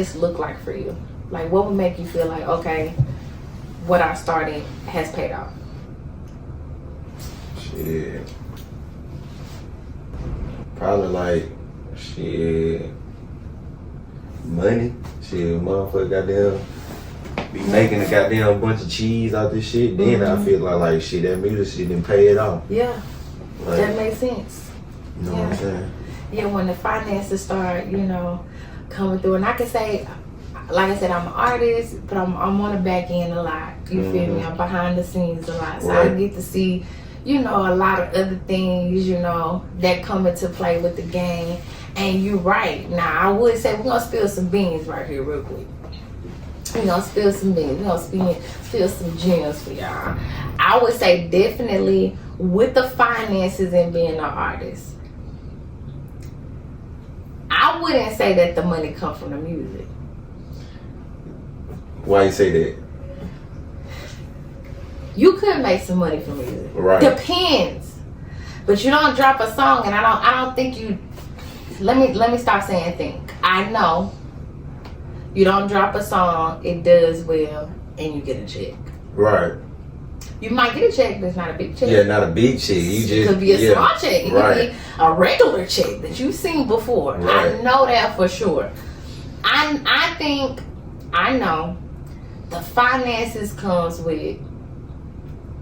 success look like for you? Like, what would make you feel like, okay, what I started has paid off? Shit. Probably like, shit, money. Shit, motherfucker goddamn be making a goddamn bunch of cheese out this shit. Then I feel like shit, that music shit didn't pay it off. Yeah, Like, that makes sense. You know what I'm saying? Yeah, when the finances start, coming through. And I can say, like I said, I'm an artist, but I'm on the back end a lot. You feel me? I'm behind the scenes a lot. So I get to see, a lot of other things, that come into play with the game. And you're right. Now, I would say we're going to spill some beans right here real quick. We're going to spill some beans. We're going to spill some gems for y'all. I would say definitely with the finances and being an artist, I wouldn't say that the money comes from the music. Why you say that? You could make some money from music. Right. Depends. But you don't drop a song, and I don't think you. Let me stop saying think. I know you don't drop a song, it does well, and you get a check. Right. You might get a check, but it's not a big check. Yeah, not a big check. It could be a small check. It could be a regular check that you've seen before. Right. I know that for sure. I know the finances comes with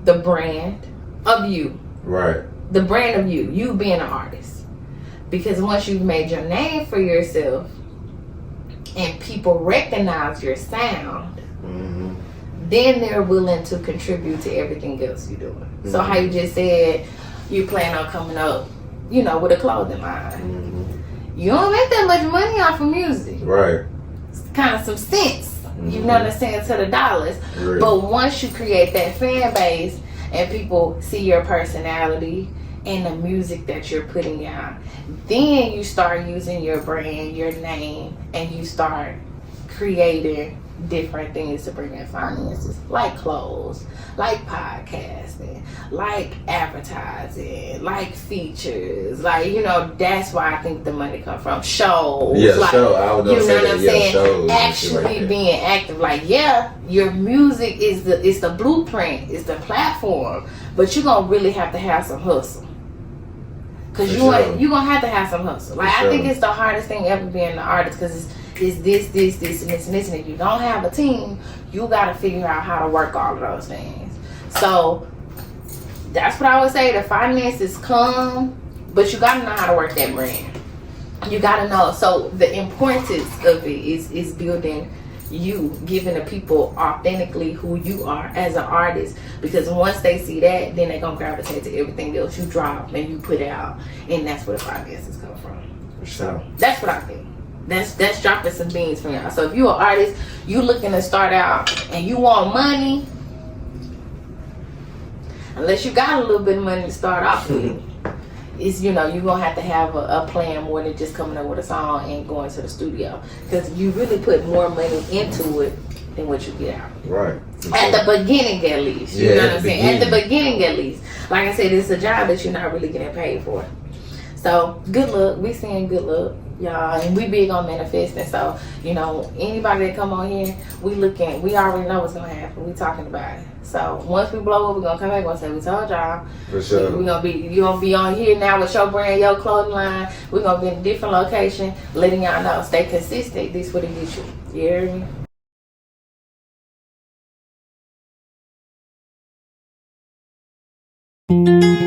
the brand of you. Right. The brand of you being an artist. Because once you've made your name for yourself and people recognize your sound, then they're willing to contribute to everything else you're doing. So how you just said you plan on coming up, with a clothing line. You don't make that much money off of music. Right. It's kind of some sense. You know what I'm saying, to the dollars. Right. But once you create that fan base and people see your personality and the music that you're putting out, then you start using your brand, your name, and you start creating different things to bring in finances, like clothes, like podcasting, like advertising, like features, that's where I think the money comes from. Shows, show. I was gonna say what I'm saying? Shows Actually being active, your music is the blueprint, is the platform, but you're gonna really have to have some hustle. Cause you're gonna have to have some hustle. I think it's the hardest thing ever being an artist, because it's this, and this. And if you don't have a team, you gotta figure out how to work all of those things. So that's what I would say. The finances come, but you gotta know how to work that brand. You gotta know. So the importance of it is building you, giving the people authentically who you are as an artist, because once they see that, then they're gonna gravitate to everything else you drop and you put out, and that's where the finances come from. So that's what I think. That's dropping some beans from y'all. So if you're an artist, you looking to start out and you want money, unless you got a little bit of money to start off with, is you're gonna have to have a plan more than just coming up with a song and going to the studio, because you really put more money into it than what you get out. Right. At the beginning, at least. You know what I'm saying? At the beginning, at least. Like I said, it's a job that you're not really getting paid for. So good luck. We saying good luck, y'all, and we big on manifesting. So anybody that come on here, we already know what's gonna happen. We talking about it. So once we blow up, we're gonna come back and say we told y'all. For sure. You gonna be on here now with your brand, your clothing line. We're gonna be in a different location, letting y'all know. Stay consistent. This what it gets you. You hear me?